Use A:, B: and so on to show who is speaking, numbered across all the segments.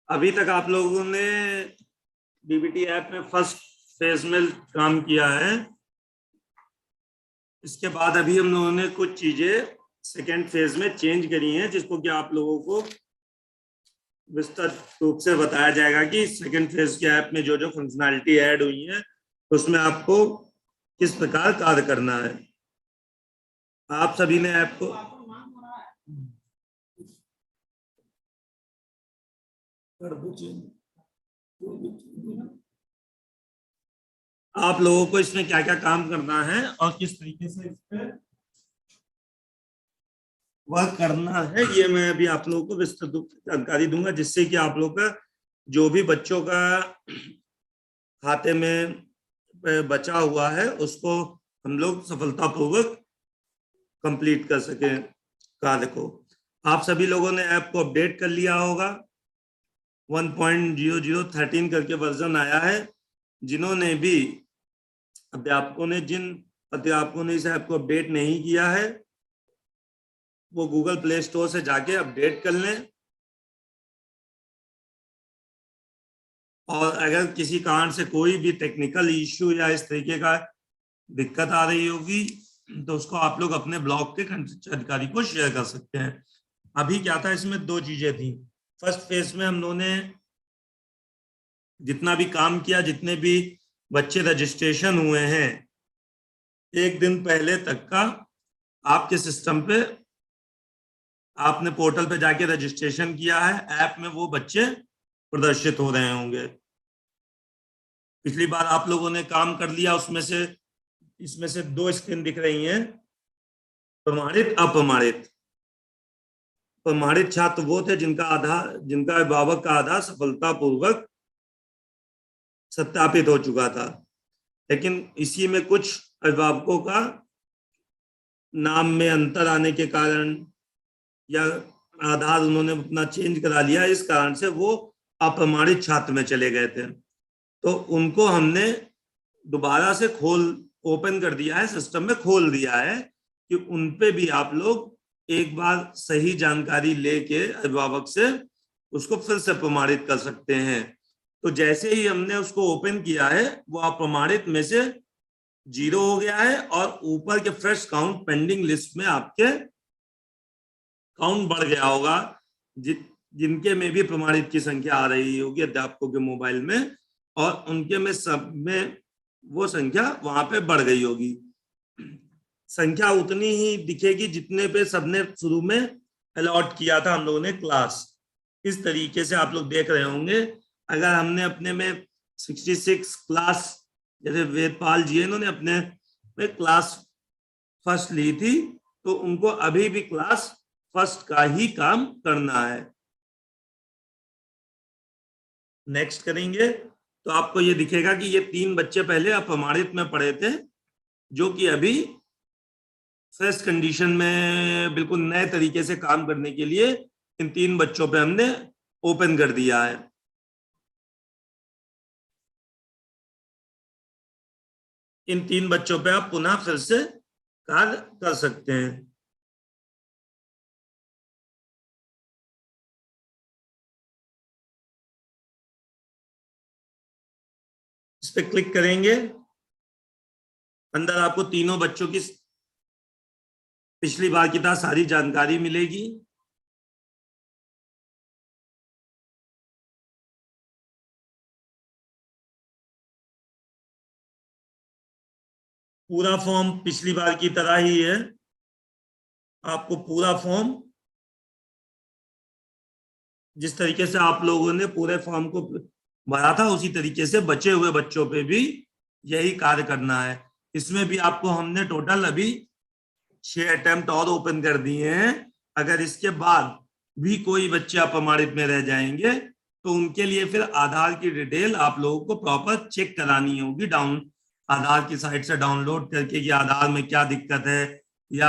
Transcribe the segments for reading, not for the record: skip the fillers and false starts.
A: अभी तक आप लोगों ने डीबीटी ऐप में फर्स्ट फेज में काम किया है। इसके बाद अभी हम लोगों ने कुछ चीजें सेकेंड फेज में चेंज करी हैं, जिसको कि आप लोगों को विस्तृत रूप से बताया जाएगा कि सेकेंड फेज के ऐप में जो जो फंक्शनैलिटी ऐड हुई है उसमें आपको किस प्रकार कार्य करना है। आप सभी ने ऐप को आप लोगों को इसमें क्या क्या काम करना है और किस तरीके से इस पे वर्क करना है, ये मैं अभी आप लोगों को विस्तृत जानकारी दूंगा, जिससे कि आप लोगों का जो भी बच्चों का खाते में बचा हुआ है उसको हम लोग सफलतापूर्वक कंप्लीट कर सके कार्य को। आप सभी लोगों ने ऐप को अपडेट कर लिया होगा। 1.0013 करके वर्जन आया है। जिन्होंने भी जिन अध्यापकों ने इस ऐप को अपडेट नहीं किया है वो गूगल प्ले स्टोर से जाके अपडेट कर लें। और अगर किसी कारण से कोई भी टेक्निकल इश्यू या इस तरीके का दिक्कत आ रही होगी तो उसको आप लोग अपने ब्लॉग के अधिकारी को शेयर कर सकते हैं। अभी क्या था, इसमें दो चीजें थी। फर्स्ट फेज में हम लोगों ने जितना भी काम किया, जितने भी बच्चे रजिस्ट्रेशन हुए हैं, एक दिन पहले तक का आपके सिस्टम पे आपने पोर्टल पे जाके रजिस्ट्रेशन किया है, ऐप में वो बच्चे प्रदर्शित हो रहे होंगे। पिछली बार आप लोगों ने काम कर लिया, उसमें से इसमें से दो स्क्रीन दिख रही हैं, प्रमाणित अप्रमाणित। प्रमाणित छात्र वो थे जिनका अभिभावक का आधार सफलतापूर्वक सत्यापित हो चुका था, लेकिन इसी में कुछ अभिभावकों का नाम में अंतर आने के कारण या आधार उन्होंने अपना चेंज करा लिया, इस कारण से वो अप्रमाणित छात्र में चले गए थे। तो उनको हमने दोबारा से ओपन कर दिया है, सिस्टम में खोल दिया है कि उनपे भी आप लोग एक बार सही जानकारी लेके अभिभावक से उसको फिर से प्रमाणित कर सकते हैं। तो जैसे ही हमने उसको ओपन किया है वो अप्रमाणित में से 0 हो गया है और ऊपर के फ्रेश काउंट पेंडिंग लिस्ट में आपके काउंट बढ़ गया होगा। जिनके में भी प्रमाणित की संख्या आ रही होगी अध्यापकों के मोबाइल में, और उनके में सब में वो संख्या वहां पे बढ़ गई होगी। संख्या उतनी ही दिखेगी जितने पे सबने शुरू में अलॉट किया था हम लोगों ने क्लास। इस तरीके से आप लोग देख रहे होंगे। अगर हमने अपने में 66 क्लास, जैसे वेदपाल जी इन्होंने अपने में क्लास फर्स्ट ली थी, तो उनको अभी भी क्लास फर्स्ट का ही काम करना है। नेक्स्ट करेंगे तो आपको ये दिखेगा कि ये 3 बच्चे पहले अप्रमाणित में पढ़े थे, जो कि अभी फ्रेश कंडीशन में बिल्कुल नए तरीके से काम करने के लिए इन 3 बच्चों पे हमने ओपन कर दिया है। इन 3 बच्चों पे आप पुनः फिर से कार्य कर सकते हैं। इस पे क्लिक करेंगे, अंदर आपको तीनों बच्चों की पिछली बार की तरह सारी जानकारी मिलेगी। पूरा फॉर्म पिछली बार की तरह ही है। आपको पूरा फॉर्म जिस तरीके से आप लोगों ने पूरे फॉर्म को भरा था उसी तरीके से बचे हुए बच्चों पे भी यही कार्य करना है। इसमें भी आपको हमने टोटल अभी 6 अटेम्प्ट और ओपन कर दिए हैं। अगर इसके बाद भी कोई बच्चे अप्रमाणित में रह जाएंगे तो उनके लिए फिर आधार की डिटेल आप लोगों को प्रॉपर चेक करानी होगी, आधार की साइट से डाउनलोड करके कि आधार में क्या दिक्कत है, या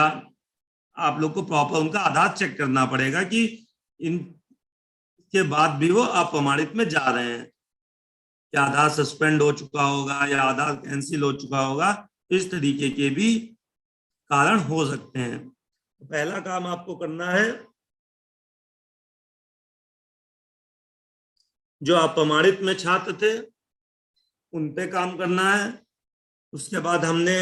A: आप लोग को प्रॉपर उनका आधार चेक करना पड़ेगा कि इनके बाद भी वो अप्रमाणित में जा रहे हैं, या आधार सस्पेंड हो चुका होगा या आधार कैंसिल हो चुका होगा। इस तरीके के भी कारण हो सकते हैं। पहला काम आपको करना है, जो अप्रमाणित में छात्र थे उन पे काम करना है। उसके बाद हमने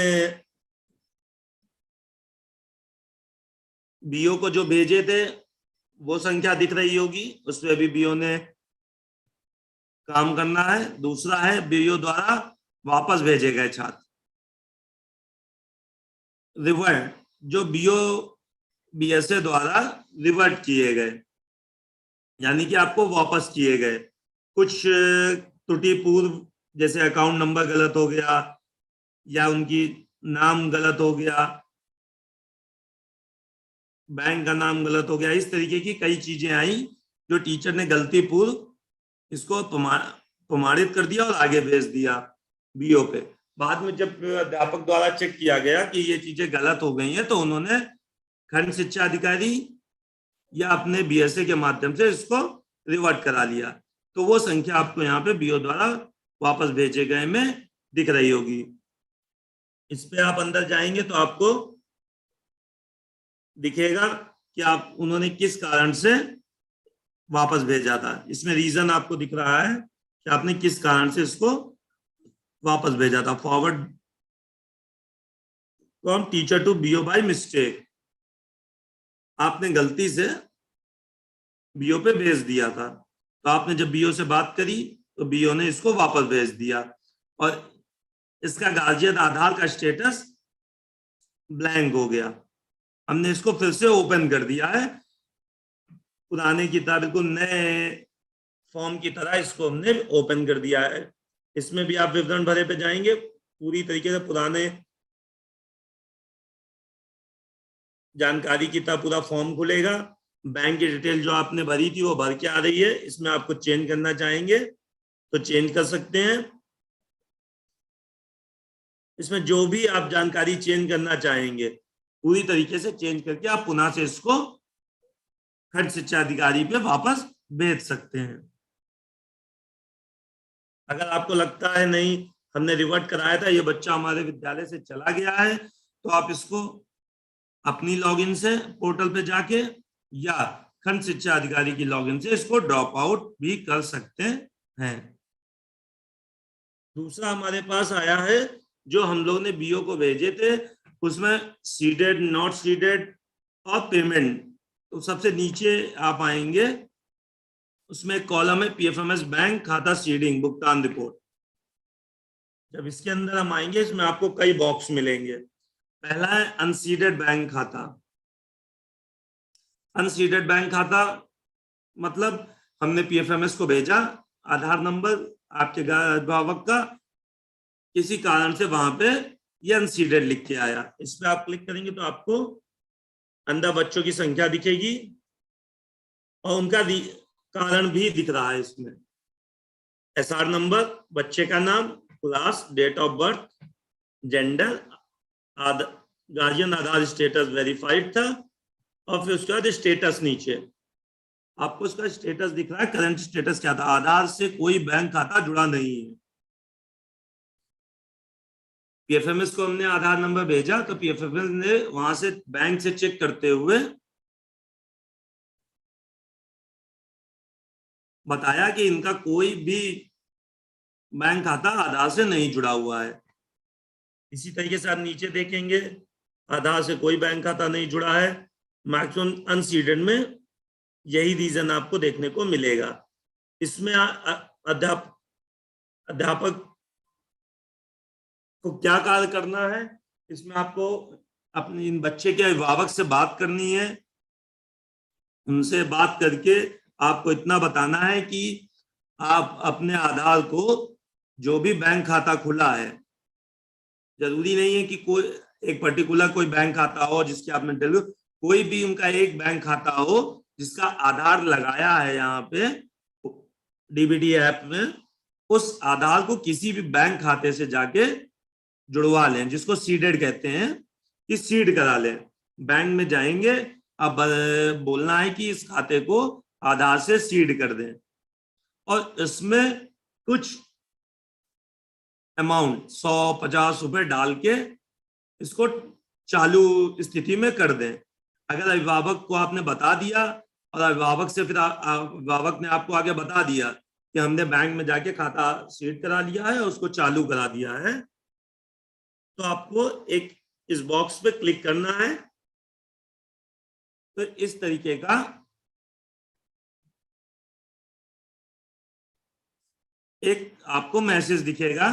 A: बीओ को जो भेजे थे वो संख्या दिख रही होगी, उस पर भी बीओ ने काम करना है। दूसरा है बीओ द्वारा वापस भेजे गए छात्र, रिवर्ट, जो बीओ बीएसए द्वारा रिवर्ट किए गए, यानी कि आपको वापस किए गए। कुछ त्रुटिपूर्व, जैसे अकाउंट नंबर गलत हो गया या उनकी नाम गलत हो गया, बैंक का नाम गलत हो गया, इस तरीके की कई चीजें आई जो टीचर ने गलती पूर्व इसको प्रमाणित कर दिया और आगे भेज दिया बीओ पे। बाद में जब अध्यापक द्वारा चेक किया गया कि ये चीजें गलत हो गई हैं तो उन्होंने खंड शिक्षा अधिकारी या अपने बीएसए के माध्यम से इसको रिवर्ट करा लिया। तो वो संख्या आपको यहाँ पे बीओ द्वारा वापस भेजे गए में दिख रही होगी। इस पे आप अंदर जाएंगे तो आपको दिखेगा कि आप उन्होंने किस कारण से वापस भेजा था। इसमें रीजन आपको दिख रहा है कि आपने किस कारण से इसको वापस भेजा था। Forward from teacher to BO by mistake, आपने गलती से बीओ पे भेज दिया था। तो आपने जब बीओ से बात करी तो बीओ ने इसको वापस भेज दिया और इसका गार्जियन आधार का स्टेटस ब्लैंक हो गया। हमने इसको फिर से ओपन कर दिया है, पुराने की तरह बिल्कुल नए फॉर्म की तरह इसको हमने ओपन कर दिया है। इसमें भी आप विवरण भरे पे जाएंगे, पूरी तरीके से पुराने जानकारी की तरह पूरा फॉर्म खुलेगा। बैंक की डिटेल जो आपने भरी थी वो भर के आ रही है। इसमें आपको चेंज करना चाहेंगे तो चेंज कर सकते हैं। इसमें जो भी आप जानकारी चेंज करना चाहेंगे पूरी तरीके से चेंज करके आप पुनः से इसको खंड शिक्षा अधिकारी पे वापस भेज सकते हैं। अगर आपको लगता है नहीं हमने रिवर्ट कराया था, ये बच्चा हमारे विद्यालय से चला गया है, तो आप इसको अपनी लॉगिन से पोर्टल पे जाके या खंड शिक्षा अधिकारी की लॉगिन से इसको ड्रॉप आउट भी कर सकते हैं। दूसरा हमारे पास आया है जो हम लोग ने बीओ को भेजे थे, उसमें सीडेड, नॉट सीडेड और पेमेंट। तो सबसे नीचे आप आएंगे, उसमें एक कॉलम है पीएफएमएस बैंक खाता सीडिंग भुगतान रिपोर्ट। जब इसके अंदर हम आएंगे इसमें आपको कई बॉक्स मिलेंगे। पहला है अनसीडेड बैंक खाता। अनसीडेड बैंक खाता मतलब हमने पीएफएमएस को भेजा, आधार नंबर आपके अभिभावक का किसी कारण से वहां पे ये अनसीडेड लिख के आया। इस पे आप क्लिक करेंगे तो आपको अंदर बच्चों की संख्या दिखेगी और उनका कारण भी दिख रहा है। इसमें एसआर नंबर, बच्चे का नाम, class, date of birth, gender, guardian Aadhaar status verified था और फिर उसके बाद स्टेटस नीचे आपको उसका स्टेटस दिख रहा है। करंट स्टेटस क्या था? आधार से कोई बैंक खाता जुड़ा नहीं है। पीएफएमएस को हमने आधार नंबर भेजा तो पीएफएमएस ने वहां से बैंक से चेक करते हुए बताया कि इनका कोई भी बैंक खाता आधार से नहीं जुड़ा हुआ है। इसी तरीके से आप नीचे देखेंगे आधार से कोई बैंक खाता नहीं जुड़ा है। मैक्सिमम अनसीडेड में यही रीजन आपको देखने को मिलेगा। इसमें अध्यापक को क्या कार्य करना है, इसमें आपको अपने इन बच्चे के अभिभावक से बात करनी है। उनसे बात करके आपको इतना बताना है कि आप अपने आधार को जो भी बैंक खाता खुला है, जरूरी नहीं है कि कोई एक पर्टिकुलर कोई बैंक खाता हो जिसके आपने डिटेल, कोई भी उनका एक बैंक खाता हो जिसका आधार लगाया है यहाँ पे डीबीटी ऐप में, उस आधार को किसी भी बैंक खाते से जाके जुड़वा लें, जिसको सीडेड कहते हैं, कि सीड करा लें। बैंक में जाएंगे, अब बोलना है कि इस खाते को आधार से सीड कर दें और इसमें कुछ अमाउंट 100-50 रुपए डाल के इसको चालू स्थिति में कर दें। अगर अभिभावक को आपने बता दिया और अभिभावक से फिर अभिभावक ने आपको आगे बता दिया कि हमने बैंक में जाके खाता सीड करा लिया है और उसको चालू करा दिया है, तो आपको एक इस बॉक्स पे क्लिक करना है। तो इस तरीके का एक आपको मैसेज दिखेगा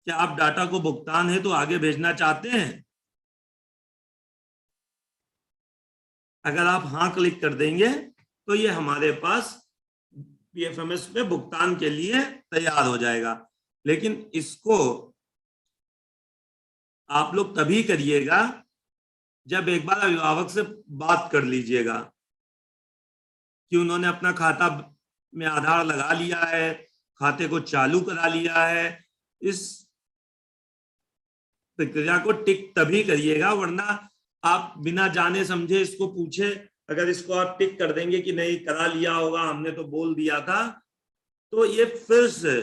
A: कि आप डाटा को भुगतान है तो आगे भेजना चाहते हैं। अगर आप हाँ क्लिक कर देंगे तो ये हमारे पास पीएफएमएस में भुगतान के लिए तैयार हो जाएगा। लेकिन इसको आप लोग तभी करिएगा जब एक बार अभिभावक से बात कर लीजिएगा कि उन्होंने अपना खाता में आधार लगा लिया है, खाते को चालू करा लिया है। इस प्रक्रिया को टिक तभी करिएगा, वरना आप बिना जाने समझे इसको पूछे, अगर इसको आप टिक कर देंगे कि नहीं करा लिया होगा हमने तो बोल दिया था, तो ये फिर से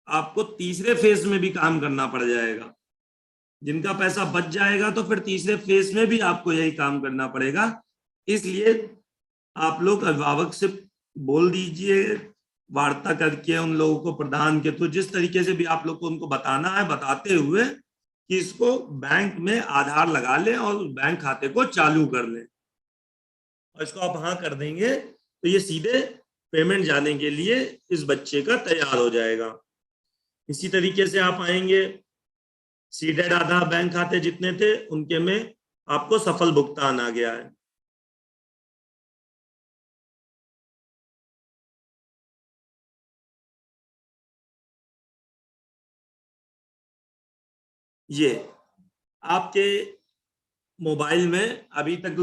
A: आपको तीसरे फेज में भी काम करना पड़ जाएगा। जिनका पैसा बच जाएगा तो फिर तीसरे फेज में भी आपको यही काम करना पड़ेगा। इसलिए आप लोग अभिभावक से बोल दीजिए, वार्ता करके उन लोगों को प्रधान के थ्रू जिस तरीके से भी आप लोग को उनको बताना है, बताते हुए कि इसको बैंक में आधार लगा लें और बैंक खाते को चालू कर लें। और इसको आप हाँ कर देंगे तो ये सीधे पेमेंट जाने के लिए इस बच्चे का तैयार हो जाएगा। इसी तरीके से आप आएंगे, सीडेड आधार बैंक खाते जितने थे उनके में आपको सफल भुगतान आ गया है। ये आपके मोबाइल में अभी तक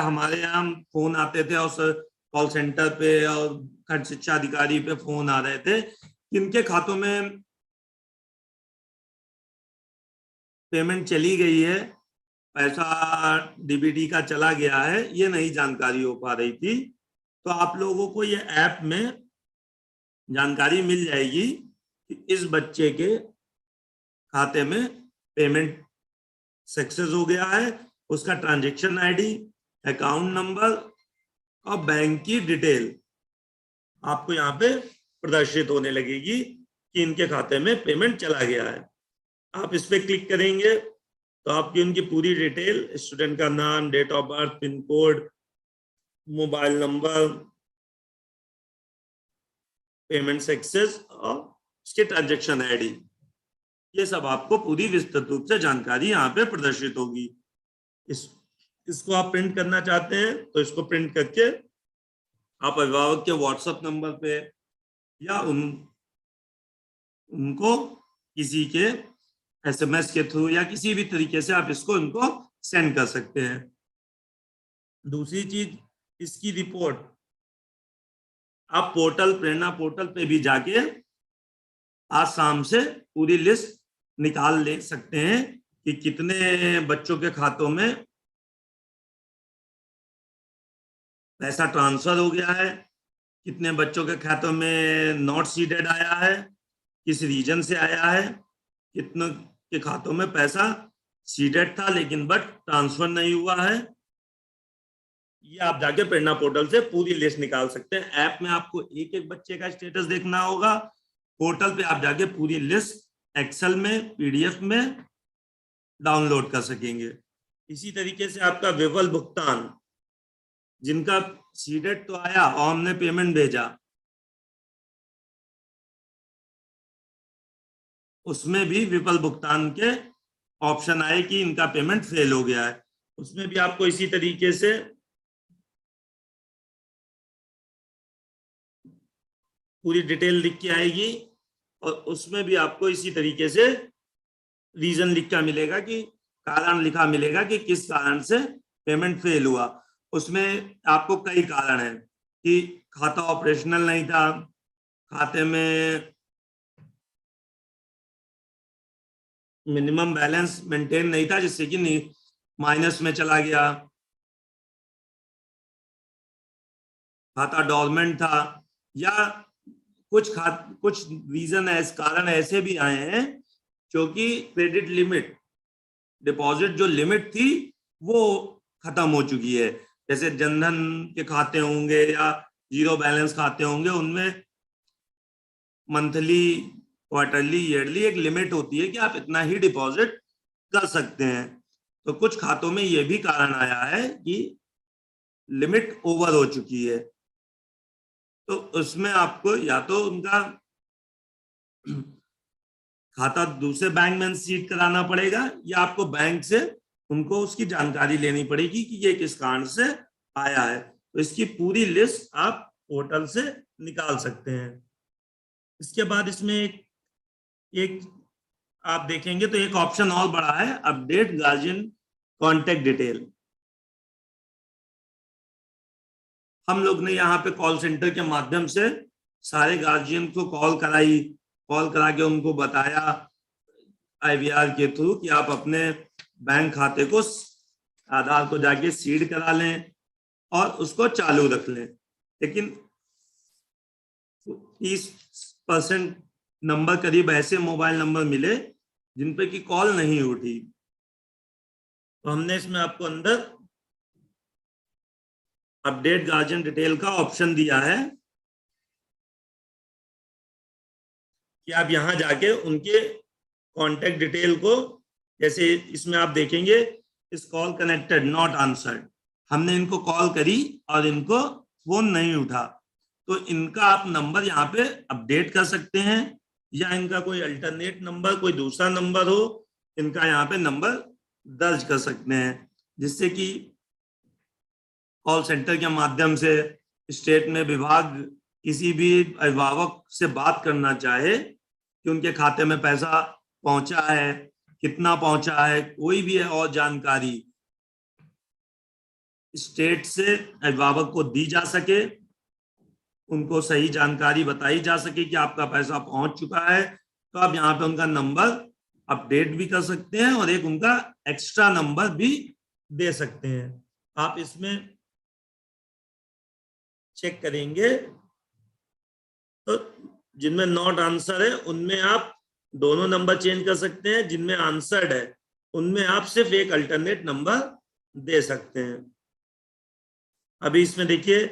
A: हमारे यहाँ फोन आते थे और कॉल सेंटर पे और खंड शिक्षा अधिकारी पे फोन आ रहे थे, किनके खातों में पेमेंट चली गई है, पैसा डीबीटी का चला गया है, ये नहीं जानकारी हो पा रही थी। तो आप लोगों को ये ऐप में जानकारी मिल जाएगी कि इस बच्चे के खाते में पेमेंट सक्सेस हो गया है, उसका ट्रांजैक्शन आईडी, अकाउंट नंबर और बैंक की डिटेल आपको यहाँ पे प्रदर्शित होने लगेगी कि इनके खाते में पेमेंट चला गया है। आप इस पे क्लिक करेंगे तो आपकी उनकी पूरी डिटेल, स्टूडेंट का नाम, date of birth, pin code, mobile number, payment success और उसके ट्रांजैक्शन आईडी, ये सब आपको पूरी विस्तृत रूप से जानकारी यहाँ पे प्रदर्शित होगी। इसको आप प्रिंट करना चाहते हैं तो इसको प्रिंट करके आप अभिभावक के व्हाट्सएप नंबर पे या उनको किसी के एसएमएस के थ्रू या किसी भी तरीके से आप इसको उनको सेंड कर सकते हैं। दूसरी चीज, इसकी रिपोर्ट आप पोर्टल, प्रेरणा पोर्टल पे भी जाके आज शाम से पूरी लिस्ट निकाल ले सकते हैं कि कितने बच्चों के खातों में पैसा ट्रांसफर हो गया है, कितने बच्चों के खातों में नॉट सीडेड आया है, किस रीजन से आया है, कितनों के खातों में पैसा सीडेड था लेकिन बट ट्रांसफर नहीं हुआ है। ये आप जाके प्रेरणा पोर्टल से पूरी लिस्ट निकाल सकते हैं। ऐप में आपको एक एक बच्चे का स्टेटस देखना होगा, पोर्टल पे आप जाके पूरी लिस्ट एक्सेल में, पीडीएफ में डाउनलोड कर सकेंगे। इसी तरीके से आपका विवल भुगतान, जिनका सीडेड तो आया और हमने पेमेंट भेजा, उसमें भी विफल भुगतान के ऑप्शन आए कि इनका पेमेंट फेल हो गया है, उसमें भी आपको इसी तरीके से पूरी डिटेल लिख के आएगी और उसमें भी आपको इसी तरीके से रीजन लिखा मिलेगा कि कारण लिखा मिलेगा कि किस कारण से पेमेंट फेल हुआ। उसमें आपको कई कारण हैं कि खाता ऑपरेशनल नहीं था, खाते में मिनिमम बैलेंस मेंटेन नहीं था जिससे कि माइनस में चला गया, खाता डॉर्मेंट था, या कुछ रीजन कारण ऐसे भी आए हैं क्योंकि क्रेडिट लिमिट, डिपॉजिट जो लिमिट थी वो खत्म हो चुकी है। जैसे जनधन के खाते होंगे या जीरो बैलेंस खाते होंगे, उनमें मंथली, क्वार्टरली, ईयरली एक लिमिट होती है कि आप इतना ही डिपॉजिट कर सकते हैं। तो कुछ खातों में यह भी कारण आया है कि लिमिट ओवर हो चुकी है, तो उसमें आपको या तो उनका खाता दूसरे बैंक में सीट कराना पड़ेगा, या आपको बैंक से उनको उसकी जानकारी लेनी पड़ेगी कि ये किस कारण से आया है। तो इसकी पूरी लिस्ट आप पोर्टल से निकाल सकते हैं। इसके बाद इसमें एक आप देखेंगे तो एक ऑप्शन और बड़ा है, अपडेट गार्जियन कॉन्टेक्ट डिटेल। हम लोग ने यहाँ पे कॉल सेंटर के माध्यम से सारे गार्जियन को कॉल करा के उनको बताया IVR के थ्रू कि आप अपने बैंक खाते को आधार को जाके सीड करा लें और उसको चालू रख लें। लेकिन 30% नंबर करीब ऐसे मोबाइल नंबर मिले जिन पे की कॉल नहीं उठी, तो हमने इसमें आपको अंदर अपडेट गार्जियन डिटेल का ऑप्शन दिया है कि आप यहां जाके उनके कांटेक्ट डिटेल को, जैसे इसमें आप देखेंगे इस कॉल कनेक्टेड नॉट आंसर्ड, हमने इनको कॉल करी और इनको फोन नहीं उठा, तो इनका आप नंबर यहाँ पे अपडेट कर सकते हैं, या इनका कोई अल्टरनेट नंबर, कोई दूसरा नंबर हो, इनका यहाँ पे नंबर दर्ज कर सकते हैं, जिससे कि कॉल सेंटर के माध्यम से स्टेट में विभाग किसी भी अभिभावक से बात करना चाहे कि उनके खाते में पैसा पहुंचा है, कितना पहुंचा है, कोई भी है और जानकारी स्टेट से अभिभावक को दी जा सके, उनको सही जानकारी बताई जा सके कि आपका पैसा पहुंच चुका है, तो आप यहाँ पे उनका नंबर अपडेट भी कर सकते हैं और एक उनका एक्स्ट्रा नंबर भी दे सकते हैं। आप इसमें चेक करेंगे तो जिनमें नॉट आंसर है उनमें आप दोनों नंबर चेंज कर सकते हैं, जिनमें आंसर्ड है उनमें आप सिर्फ एक अल्टरनेट नंबर दे सकते हैं। अभी इसमें देखिए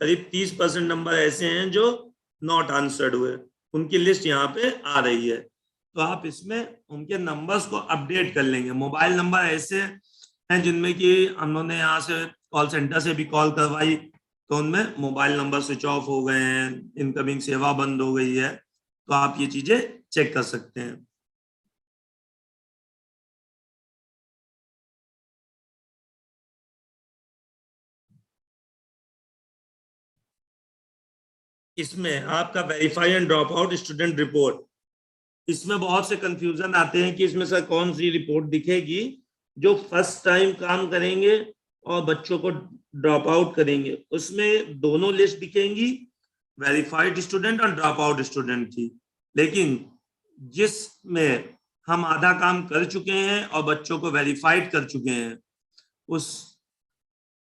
A: करीब 30% नंबर ऐसे हैं जो नॉट आंसर्ड हुए, उनकी लिस्ट यहाँ पे आ रही है, तो आप इसमें उनके नंबर्स को अपडेट कर लेंगे। मोबाइल नंबर ऐसे हैं जिनमें कि हम लोगों ने यहाँ से कॉल सेंटर से भी कॉल करवाई तो उनमें मोबाइल नंबर स्विच ऑफ हो गए हैं, इनकमिंग सेवा बंद हो गई है, तो आप ये चीजें चेक कर सकते हैं। इसमें आपका verify and drop out student report, इसमें बहुत से कंफ्यूजन आते हैं कि इसमें सर कौन सी रिपोर्ट दिखेगी, जो फर्स्ट टाइम काम करेंगे और बच्चों को ड्रॉप आउट करेंगे उसमें दोनों लिस्ट दिखेंगी, वेरीफाइड स्टूडेंट और ड्रॉप आउट स्टूडेंट की। लेकिन जिसमें हम आधा काम कर चुके हैं और बच्चों को वेरीफाइड कर चुके हैं, उस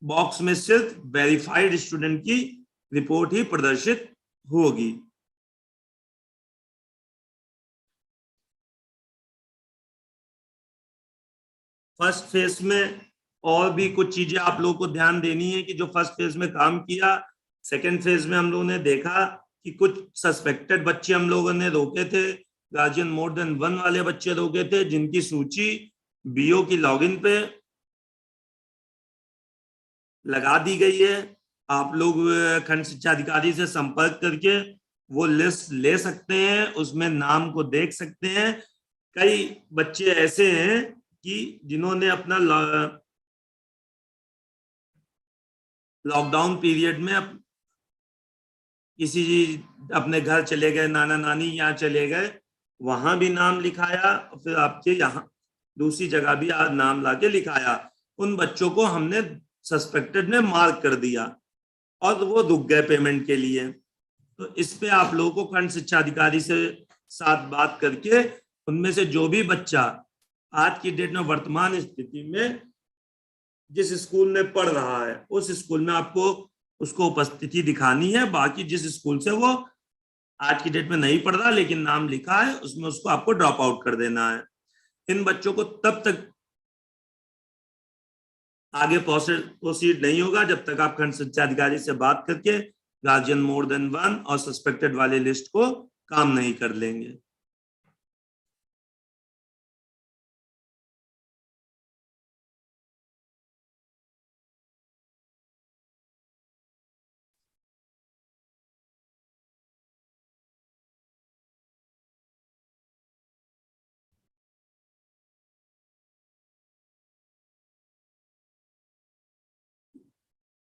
A: बॉक्स में सिर्फ वेरीफाइड स्टूडेंट की रिपोर्ट ही प्रदर्शित होगी। फर्स्ट फेज में और भी कुछ चीजें आप लोगों को ध्यान देनी है कि जो फर्स्ट फेज में काम किया, सेकेंड फेज में हम लोगों ने देखा कि कुछ सस्पेक्टेड बच्चे हम लोगों ने रोके थे, गार्जियन मोर देन 1 वाले बच्चे रोके थे, जिनकी सूची BO की लॉगिन पे लगा दी गई है। आप लोग खंड शिक्षा अधिकारी से संपर्क करके वो लिस्ट ले सकते हैं, उसमें नाम को देख सकते हैं। कई बच्चे ऐसे हैं कि जिन्होंने अपना लॉकडाउन पीरियड में किसी अपने घर चले गए, नाना नानी यहाँ चले गए, वहां भी नाम लिखाया, फिर आपके यहाँ दूसरी जगह भी नाम लाके लिखाया, उन बच्चों को हमने सस्पेक्टेड में मार्क कर दिया और वो रुक गए पेमेंट के लिए। तो इस पे आप लोगों को खंड शिक्षा अधिकारी से साथ बात करके उनमें से जो भी बच्चा आज की डेट में वर्तमान स्थिति में जिस स्कूल में पढ़ रहा है उस स्कूल में आपको उसको उपस्थिति दिखानी है, बाकी जिस स्कूल से वो आज की डेट में नहीं पढ़ रहा लेकिन नाम लिखा है उसमें उसको आपको ड्रॉप आउट कर देना है। इन बच्चों को तब तक आगे प्रोसीड नहीं होगा जब तक आप खंड शिक्षा अधिकारी से बात करके गार्जियन मोर देन वन और सस्पेक्टेड वाले लिस्ट को काम नहीं कर लेंगे।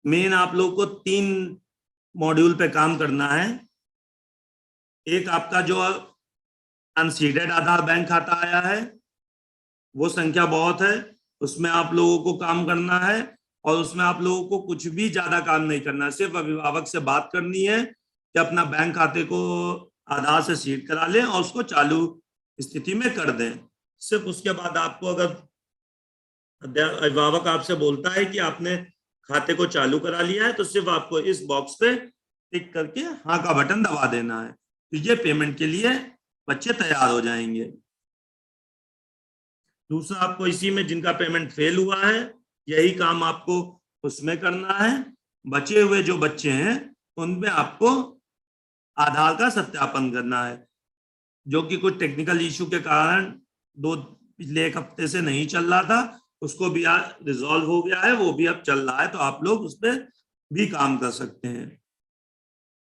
A: मेन आप लोगों को 3 मॉड्यूल पे काम करना है। एक आपका जो अनसीडेड आधार बैंक खाता आया है, वो संख्या बहुत है, उसमें आप लोगों को काम करना है और उसमें आप लोगों को कुछ भी ज्यादा काम नहीं करना है। सिर्फ अभिभावक से बात करनी है कि अपना बैंक खाते को आधार से सीड करा लें और उसको चालू स्थिति में कर दें। सिर्फ उसके बाद आपको अगर अभिभावक आपसे बोलता है कि आपने खाते को चालू करा लिया है, तो सिर्फ आपको इस बॉक्स पे टिक करके हाँ का बटन दबा देना है, तो ये पेमेंट के लिए बच्चे तैयार हो जाएंगे। दूसरा, आपको इसी में जिनका पेमेंट फेल हुआ है यही काम आपको उसमें करना है। बचे हुए जो बच्चे हैं उनमें आपको आधार का सत्यापन करना है, जो कि कुछ टेक्निकल इश्यू के कारण पिछले 1 हफ्ते से नहीं चल रहा था, उसको भी रिजॉल्व हो गया है, वो भी अब चल रहा है, तो आप लोग उस पर भी काम कर सकते हैं।